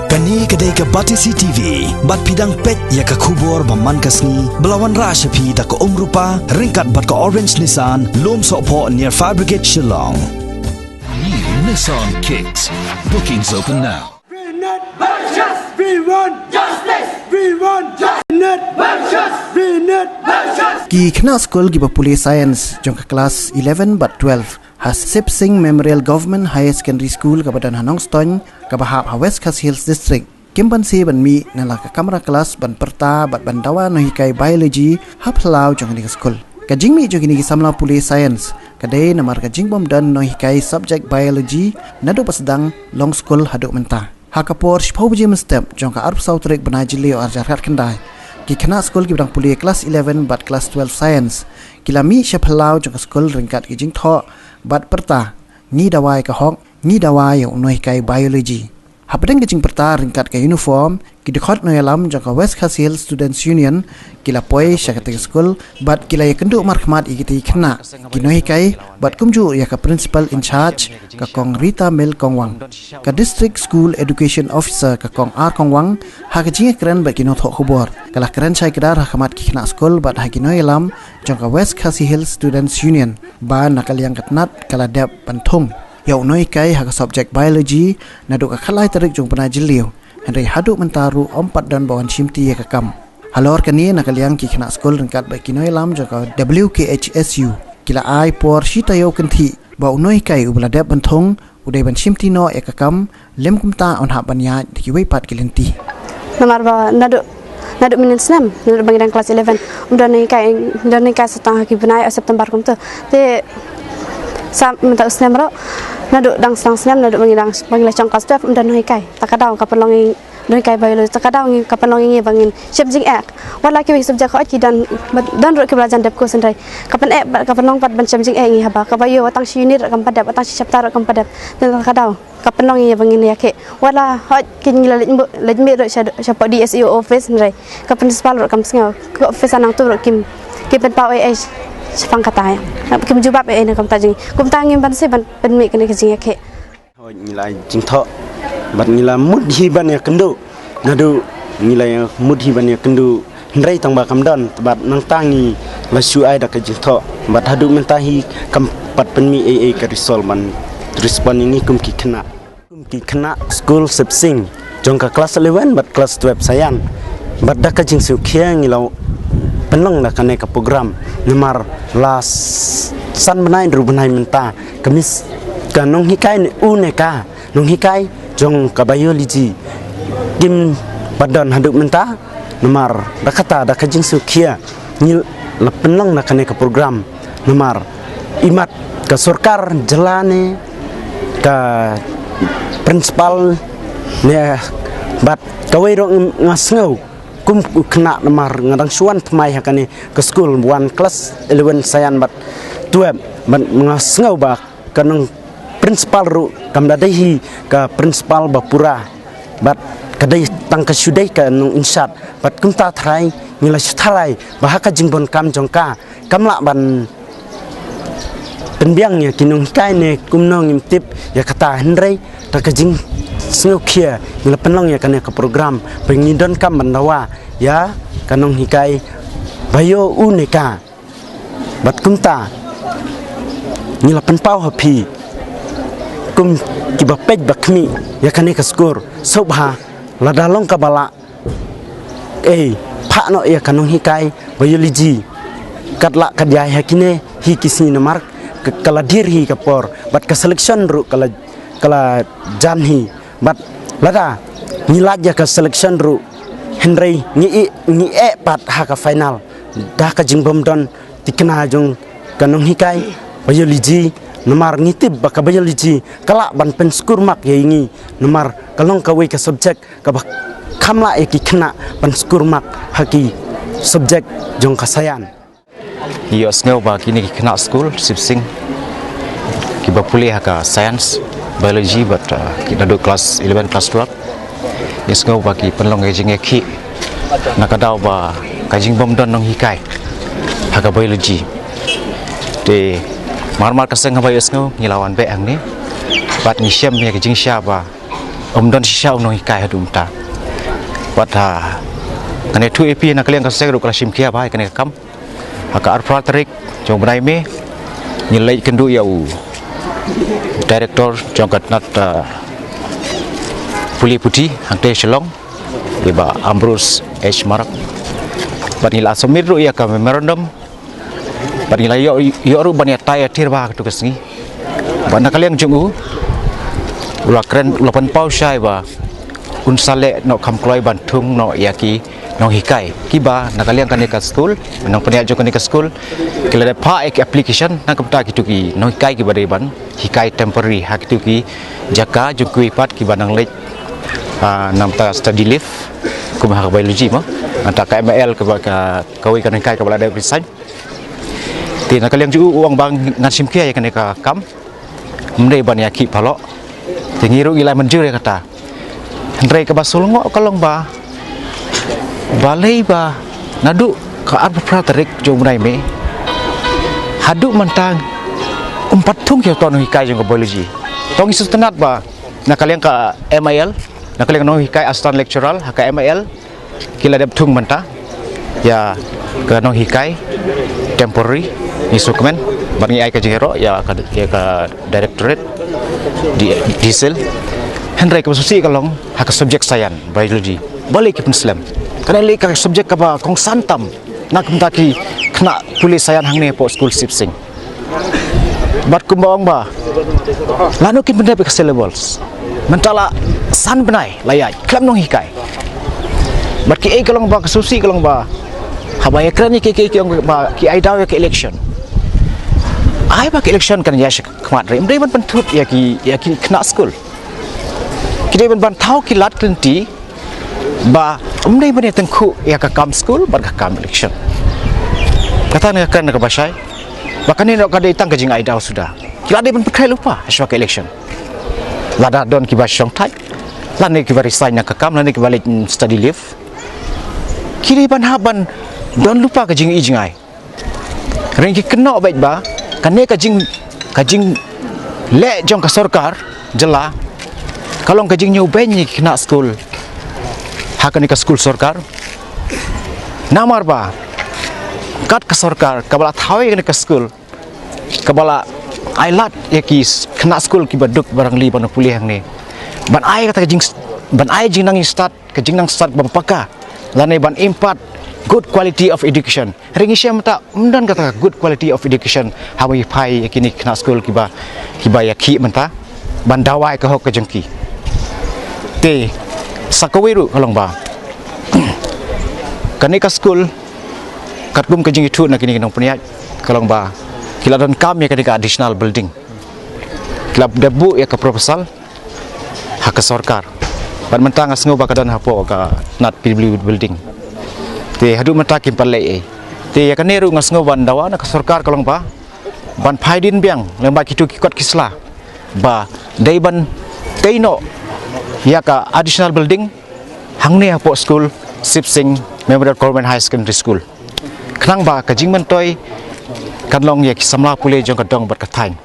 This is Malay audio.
Kani kedai ke Batisi TV, bat pidang pet ya ke kubur baman kasni, belawan rashapi da ke rupa, ringkat bat ke Orange Nissan, lom sokpo near Fire Brigade Shillong. New Nissan Kicks. Bookings open now. We want justice. We want justice. We need justice. Ki kena school ki bapuli science jong ke kelas 11 but 12 has Sip Singh Memorial Government Higher Secondary School ke badan Hanong Stone ke bahap West Coast Hills District. Kimban si ban mi nala ke kamera kelas ban perta bat ban dawa no hikai biology hap halau jong ni school. Ka jingmi jong ni samla puli science kadai namar ka jingbom dan no hikai subject biology nado pasedang long school haduk mentah. Hakapor shpauji mestep jong ka arp sautrek banajili or jarhat kendai. Ki kena school ki bidang puli kelas 11 but kelas 12 science. Kilami shaphalau jong ka school ringkat ki jingtho bat perta ni dawai ka hok ni dawai yo noi kai biology. Hapadeng ki jing perta ringkat ka uniform ki dekhot no yalam jong ka West Coast Hills Students Union kila poi syakati school bat kila ya kenduk markhmat ikiti kena ki noi kai bat kumju ya ka principal in charge ka kong Rita Mel Kongwang ka district school education officer ka kong R Kongwang ha ka jinga keren bat kino thok khubor kala keren chai kedar hakmat ki kena school bat ha ki noi yalam jong ka West Coast Hills Students Union ba nakal yang katnat kala dep panthung yau noi kai ha ka subject biology nadu ka khalai tarik jong panajiliu Henry haduk mentaru 4 dan bawan shimti ya kakam. Halor kani nakaliang ki kena school ringkat baik kinoi lam jaka WKHSU. Kila ai por shita yo kenti ba unoi kai ubla dep banthong udai ban shimti no ya kakam lem kumta on hak banya dikiwei pat kilenti. Namar ba nadu minin snam nadu bangidang kelas 11 dan ni kai setang ki benai September kum tu. Te sam minta snam ro nadu dang snam nadu bangidang chong kelas 12 dan ni kai takadau kapelongi noi kai biologi takadau ngi kapelongi ngi bangin subject ek wala ki subject ko dan ro ki belajar dep ko sendai kapan kapenong pat ban subject ek ngi haba ka bayo watang shi unit kam padap watang shi chapter kam padap dan takadau kapenong ngi bangin ya ke wala hot kin lejme ro sapa di SEO office sendai ka principal ro kam singa ko office anang tu ro kim pen pau ai sepang kata ya kim jubab ai na kam tajing kum tangim ban se ban mi kene ke ke nilai jingtho bat nila mudhi ban ya kendo nadu nilai mudhi ban ya kendo ndrai tang ba kamdan bat nang tangi la su ai da ka jingtho bat hadu mentahi kam pat penmi ai ka risol man respon ini kum ki kena school Sip Singh jong ka kelas 11 bat kelas 12 sayan bat da ka jing su khia ngilau penong da kane ka program nemar las san benai ru benai menta kemis kanong hikai ne uneka nong hikai jong ka biology kim badan haduk menta nomar dakata da kajing sukia ni lepenlang na kane ka program nomar imat ka sarkar jalane ka principal ne bat kawai ro ngasngau kum kena nomar ngadang suan thmai hakane ka school 1 class 11 sayan bat 12 bat ngasngau ba kanong principal ru kam dadahi ka principal bapura bat kadai tang ka sudai ka nung insat bat kum ta thrai ngila tharai bahaka jingbon kam jongka kamla ban penbiang ya kinung kai ne kumnong imtip ya kata henrei ta ka jing snukia ngila penlong ya kana ka program pengidon kam mandawa ya kanong hikai bayo uneka bat kum ta ngila penpau hapi kum kiba pej bakmi ya kane ka skor sobha ladalong ka bala pha no ya kanong hikai biology katla kadai hakine hi kisni namar kala dirhi ka por bat ka selection ru kala janhi bat lada nilaja ka selection ru henrei ni pat ha ka final da ka jingbom don tikna jong kanong hikai biology nomar ngitib baka biology kala ban pen skur mak ye ngi nomar kalong ka we ka subject ka kamla e ki khna ban skur mak haki subject jong kasayan yo sneu ba kini ki khna school Sip Singh ki ba puli haka science biology but ki do class 11 class 12 yes sneu ba ki penlong e jing e ki nakadau ba kajing bom don nong hikai haka biology de marmar kaseng habai esngo ngilawan be ang ni bat ni syam ya kijing sya ba don sisa nong hikai hadu mta wata kane tu ep na kalian ka segru kala simkia bai kane kam haka arfra tarik jong benai me nyilai kendu yau director jongkat nat Puli Putih hangte Shillong iba Ambrose H Marak banila somir ru ya ka memorandum banila yo ru bania tai atir ba tu kesni bana kalian jungu ula kren ula pan pau shai ba unsale no kamkloi bantung no yaki no hikai kiba na kalian kan ka school nang panial jo kan ka school kila pa ek application nang kapta kitu ki no hikai ki badai ban hikai temporary hak tu ki jaka jukui pat ki banang lek namta study leave kumah biology mo anta KML ke kawi kan hikai ke balada resign ti na kalian ju uang bang ngan simkia ya kan ka kam mde ban yaki palo tingiru ilai menjur ya kata Hendrai ke basul ngok kalong ba balai ba nadu ka arba praterik jo munai me hadu mantang tung ke ton hikai jo biology tong isu tenat ba na kalian ka MIL na kalian no hikai astan lectural ka MIL kila dep tung manta ya ka no hikai temporary isu kemen bangi ai ka jero ya ka directorate di diesel Hendrai ke susi kalong hak subjek sayan biology balik ke Islam kana le ka subjek ka ba kong santam nak mtaki kena pulis sayan hang ne po school sipsing bat kumbang ba lanu kin benda ke syllables mentala san benai layai klam nong hikai bat ki kalong ba ke susi kalong ba habaya krani ki ba ki ai daw ke election ai ba ke election kan ya khmat re mdai ban pentut ya ki kena school kide ban thau ki lat klenti ba umdai ban tengku ya ka kam school ban ka kam election kata ne kan ka basai bahkan ni nak kadai tang kajing ai daw sudah kila dia ban pekai lupa aswa ke election lada don ki ba syong tai lan ni ki ba resign nak ka kam lan ni ki balik study leave kiri ban haban don lupa kajing i jingai ring ki kena baik ba kan ne kajing le jong ka sarkar jela kalau kajing nyobain ni kena school hakan ka school sarkar namar ba kat ka sarkar kabala thawe ka school kabala ailat yaki kena school ki baduk barang li ban pulih hang ni ban ai kata kajing ban ai jing nang start kajing nang start bampaka lane ban impact good quality of education ringi syam ta undan kata good quality of education hawi pai kini kena school kiba yaki menta ban dawai ka hok ka jengki te sakawiru kalong ba kanika school katgum kajing itu nak kini nong peniat kalong ba kila don kam ya kanika additional building kila debu ya ka proposal hak sarkar ban mentang asngo ba kadan hapo ka nat PW building te hadu mata kim palai te ya kaneru ngasngo ban dawa nak sarkar kalong ba ban phaidin biang lembak kitu kikot kisla ba dai ban teino ya ka additional building hangne hapo school Sipsing Memorial Government High Secondary School kenang ba kajing mentoi kanlong ya ki samla pule jong kadong ber katain